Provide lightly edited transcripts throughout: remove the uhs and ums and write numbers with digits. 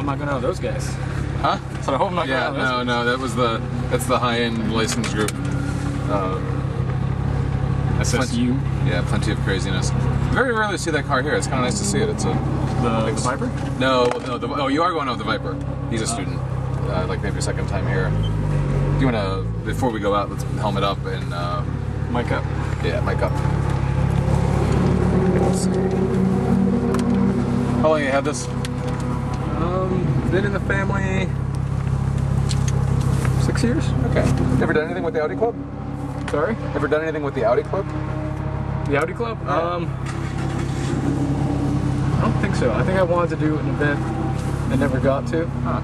I'm not going to know those guys. Huh? So I hope I'm not going to know those no, that's the high-end licensed group. SSU? Yeah, plenty of craziness. Very rarely see that car here. It's kind of nice to see it. It's a the Viper? No, you are going out with the Viper. He's a student. Like maybe a second time here. Do you want to, before we go out, let's helmet up and... mic up. Yeah, mic up. Let's see. How long you had this? Been in the family 6 years. Okay. Ever done anything with the Audi Club? Sorry? Ever done anything with the Audi Club? The Audi Club? Yeah. I don't think so. I think I wanted to do an event and never got to. Huh.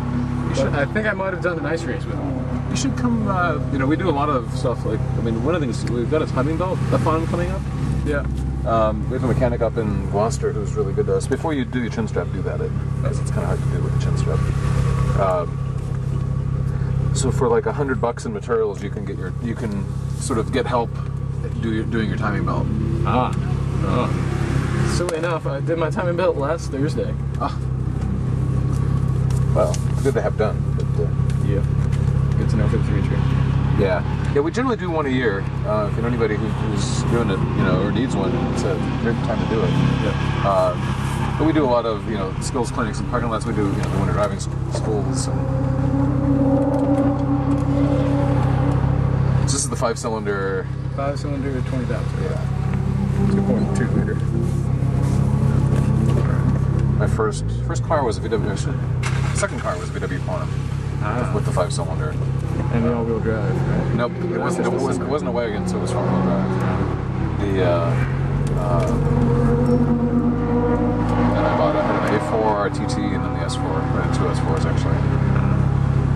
You should. I think I might have done an ice race with them. You should come, you know, we do a lot of stuff like, I mean, one of the things, we've got a timing belt, a fun coming up. Yeah. We have a mechanic up in Gloucester who's really good to us. Before you do your chin strap, do that, because it's kind of hard to do with the chin strap. So for like $100 in materials, you can sort of get help doing your timing belt. Ah. Oh. Silly enough, I did my timing belt last Thursday. Ah. Well, good to have done. But, yeah. Good to know for the future. Yeah. Yeah, we generally do one a year. If you know anybody who's doing it, you know, or needs one, it's a great time to do it. Yeah. But we do a lot of, you know, skills clinics and parking lots. We do, you know, the winter driving schools. And so this is the 5-cylinder. 5-cylinder, 20,000. Yeah. 2.2 liter. My first car was a VW. Second car was a VW Quantum with the 5-cylinder. And the all-wheel drive, right? Nope, it wasn't a wagon, so it was front-wheel drive. And I bought an A4, a TT, and then the S4. I had 2 S4s actually.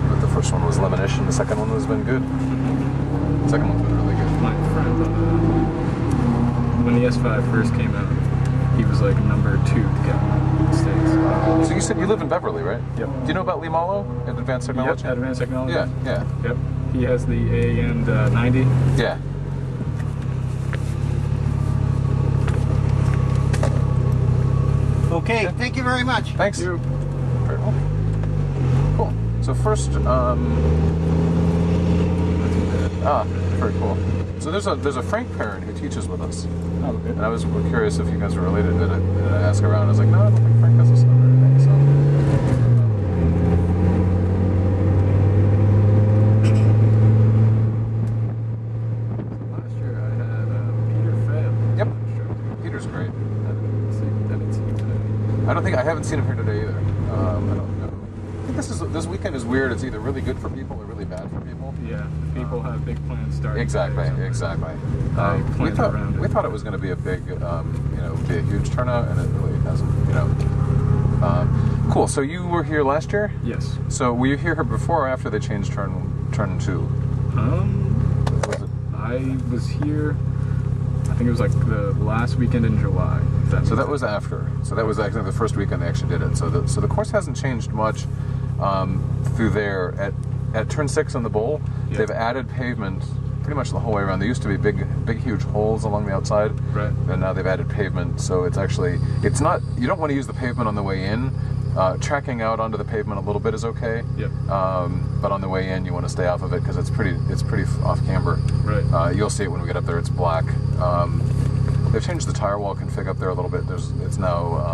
But the first one was lemonish, and the second one has been good. The second one's been really good. My friend, when the S5 first came out, he was like number 2 to get in the States. So you said you live in Beverly, right? Yep. Do you know about Lee Mallow at Advanced Technology? Yep, at Advanced Technology. Yeah, yeah. Yep. He has the A and 90. Yeah. Okay, thank you very much. Thanks. You. Very well. Cool. So first, very cool. So there's a Frank parent who teaches with us. Oh, okay. And I was curious if you guys were related. Did I ask around? I was like, no, I don't think Frank has a son or anything. So. Last year I had Peter Fab. Yep. Peter's great. I didn't see him today. I haven't seen him here today either. I don't know. I think this weekend is weird. It's either really good for people or really bad for people. Yeah, people have big plans starting. Exactly. Today, Exactly. We thought it was going to be a big, you know, be a huge turnout, and it really hasn't. You know. Cool. So you were here last year? Yes. So were you here before or after they changed turn 2? Was it? I was here. I think it was like the last weekend in July. So that was after. So that was actually the first weekend they actually did it. So the course hasn't changed much through there. At turn 6 on the bowl, yeah. They've added pavement pretty much the whole way around. There used to be big, huge holes along the outside, right? And now they've added pavement. So it's not. You don't want to use the pavement on the way in. Tracking out onto the pavement a little bit is okay. Yep. But on the way in, you want to stay off of it because it's pretty off camber. Right. You'll see it when we get up there. It's black. They've changed the tire wall config up there a little bit. It's now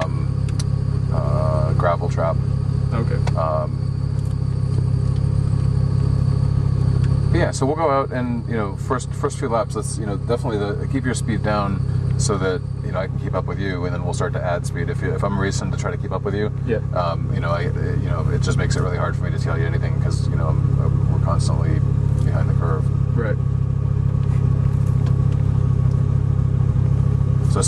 gravel trap. Okay. Yeah, so we'll go out and, you know, first few laps, let's, you know, definitely keep your speed down so that, you know, I can keep up with you, and then we'll start to add speed if I'm racing to try to keep up with you. Yeah. You know, it just makes it really hard for me to tell you anything because, you know, we're constantly behind the curve. Right. So I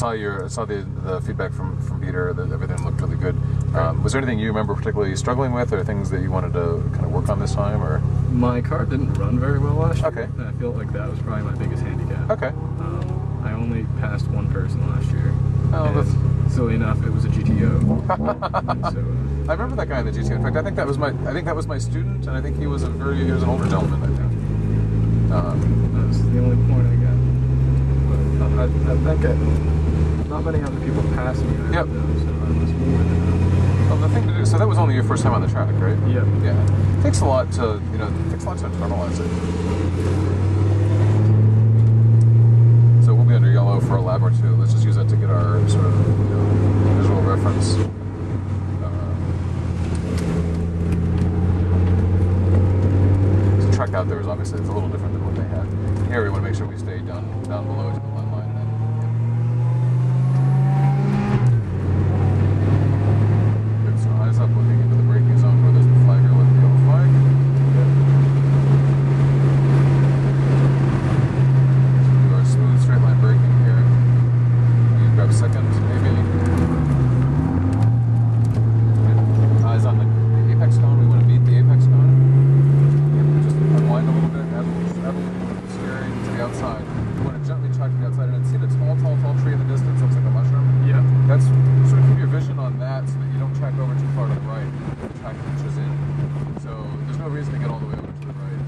saw the feedback from Peter that everything looked really good. Right. Was there anything you remember particularly struggling with, or things that you wanted to kind of work on this time, or? My car didn't run very well last year. Okay. And I feel like that was probably my biggest handicap. Okay. I only passed one person last year. Oh, and silly enough, it was a GTO. So, I remember that guy in the GTO. In fact, I think that was my student, and I think he was an older gentleman. I think. That's the only point I got. But I think not many other people passed me. Yep. So I must be good enough. Oh, the thing to do. So that was only your first time on the track, right? Yeah. Yeah. It takes a lot to, you know, it takes a lot to internalize it. So we'll be under yellow for a lap or two. Let's just use that to get our sort of, you know, visual reference. So track out there is obviously it's a little different than what they had. Here we want to make sure we stay down below to the line line. And then, good. So eyes up, looking into the braking zone where there's the flagger with the yellow flag. Smooth straight line braking here. You grab second, maybe. Eyes on the apex cone. We want to beat the apex cone. Just unwind a little bit, add a little steering to the outside. You want to gently track to the outside and then see the tall tree in the distance. Looks like a mushroom. Yeah. That's sort of keep your vision on that so that you don't track over too far to the right. The track inches in. So there's no reason to get all the way over to the right.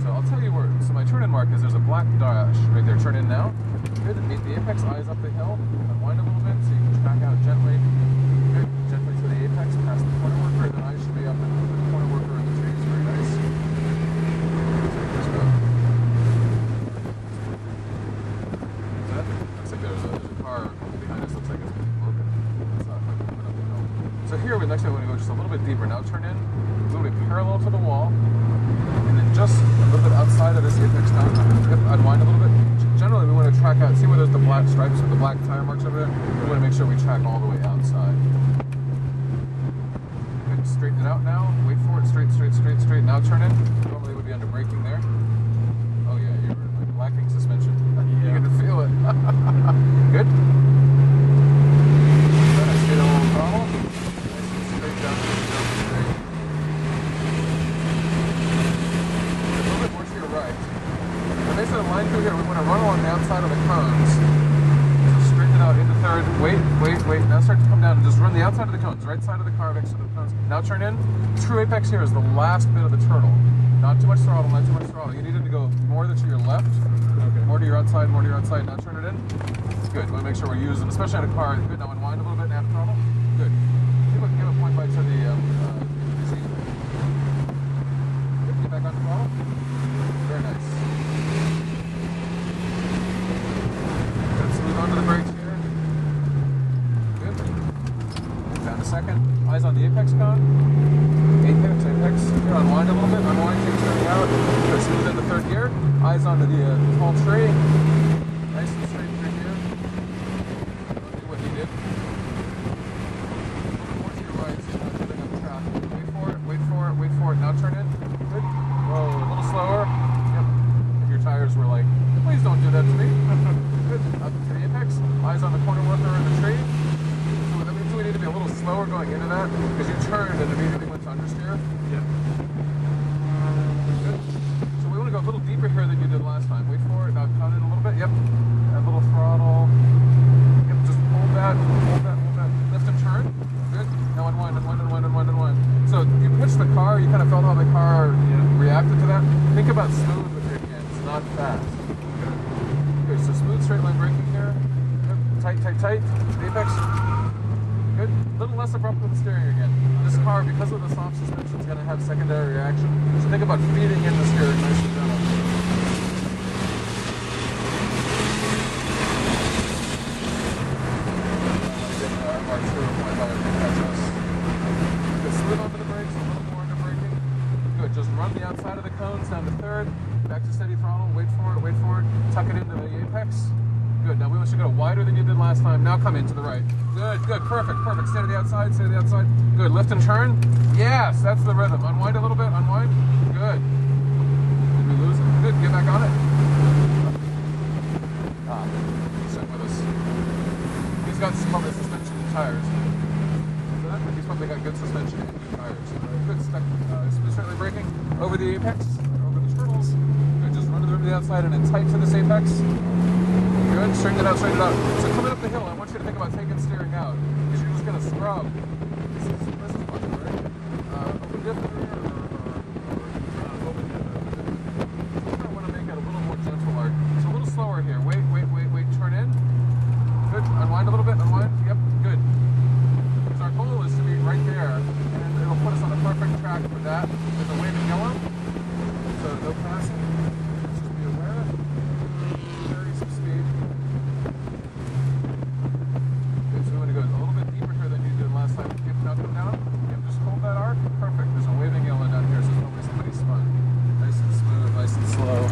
So I'll tell you where. So my turn-in mark is there's a black dash right there. Turn in now. Good. Meet the apex. Eyes up the hill. Unwind a little bit so you can track out gently. Good. Gently to the apex. Past the corner worker. And then eyes should be up in the corner worker in the trees. Very nice. So just go. Looks like there's a car behind us. Looks like it's broken. It's not like moving up the hill. So here we next time we want to go just a little bit deeper. Now turn in a little bit parallel to the wall. And then just a little bit outside of this apex cone, unwind a little bit. Generally, we want to track out. See where there's the black stripes or the black tire marks over there? We want to make sure we track all the way outside. Good. Straighten it out now. Wait for it. Straight. Now turn in. Normally, it would be under braking there. Oh yeah, you're like lacking suspension. You get to feel it. Good. Straight on a little throttle. Nice and straight down. Basically, the line through here, we want to run along the outside of the cones. So straighten it out into third. Wait. Now start to come down and just run the outside of the cones, right side of the car next to the cones. Now turn in. True apex here is the last bit of the turtle. Not too much throttle, not too much throttle. You need it to go more to your left, okay. More to your outside. Now turn it in. Good. We want to make sure we're using, especially on a car. Good. Now unwind a little bit and add throttle. Good. Give a point by to the seat. Good. Get back on the throttle. Very nice. Onto the brakes here. Good. Down a second. Eyes on the apex cone. Apex. Here, unwind a little bit. Unwind, keep turning out. Good. Smooth into third gear. Eyes onto the tall tree. Nice and straight through here. Don't do what he did. More to your right, so you're not getting on the track. Wait for it. Now turn in. Good. Whoa, a little slower. Yep. If your tires were like, please don't do that to me. Good. Up to the apex. Eyes on the corner worker in the tree. So that means we need to be a little slower going into that because you turned and immediately went to understeer. Yeah. Good. So we want to go a little deeper here than you did last time. Wait for it. Now cut in a little bit. Yep. Add a little throttle. Yep. Just hold that. Lift and turn. Good. Now unwind. So you pitched the car. You kind of felt how the car reacted to that. Think about smooth with your hands, not fast. Good, so smooth straight line braking here. Good. Tight. Apex. Good. A little less abrupt with the steering again. This car, because of the soft suspension, is going to have secondary reaction. So think about feeding in the steering nice and gentle. Good. Smooth onto the brakes, a little more into braking. Good. Just run the outside of the cones down to third. Back to steady throttle. Wait for it. Tuck it into the apex. Good. Now we want you to go wider than you did last time. Now come into the right. Good. Perfect. Stay to the outside. Good. Lift and turn. Yes, that's the rhythm. Unwind a little bit. Unwind. Good. Did we lose it? Good. Get back on it. Stuck with us. He's got probably suspension and tires. So that he's probably got good suspension and good tires. Good. Stuck. Smooth braking over the apex. Over the turtles. Good. Just run to the outside and then tight to this apex. Good. Straighten it out. So coming up the hill, I want you to think about taking steering out because you're just going to scrub. This is fun, right? Open diff or open diff. I want to make it a little more gentler. So a little slower here. Wait. Turn in. Good. Unwind a little bit. Unwind. Yep. Good. So our goal is to be right there. that with a waving yellow. So no passing. Just be aware. Carry some speed. Okay, so we want to go a little bit deeper here than you did last time. Now come down. Yep, just hold that arc. Perfect. There's a waving yellow down here, so hopefully somebody spun. Nice and smooth, nice and slow.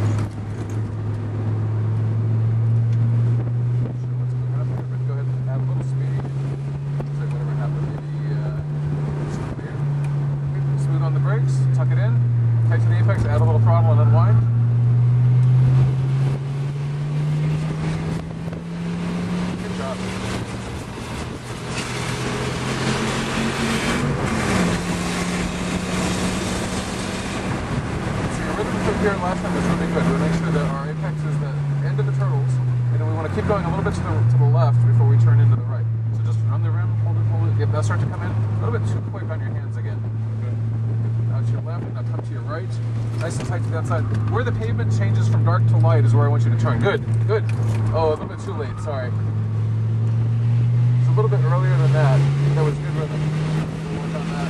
Tuck it in, tighten the apex, add a little throttle and unwind. Good job. So your rhythm through here last time was really good. We make sure that our apex is the end of the turtles, and then we want to keep going a little bit to the left before we turn into the right. So just run the rim, hold it. Yep, that'll start to come in. A little bit too quick on your hands again. To your left, now come to your right. Nice and tight to the outside. Where the pavement changes from dark to light is where I want you to turn. Good, good. Oh, a little bit too late, sorry. It's a little bit earlier than that. That was good rhythm. We'll work on that.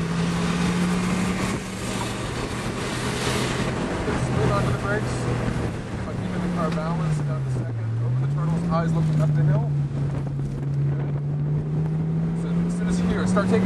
Good, smooth onto the brakes. By keeping the car balanced down to second. Open the turtles, eyes looking up the hill. Good. So as soon as here, start taking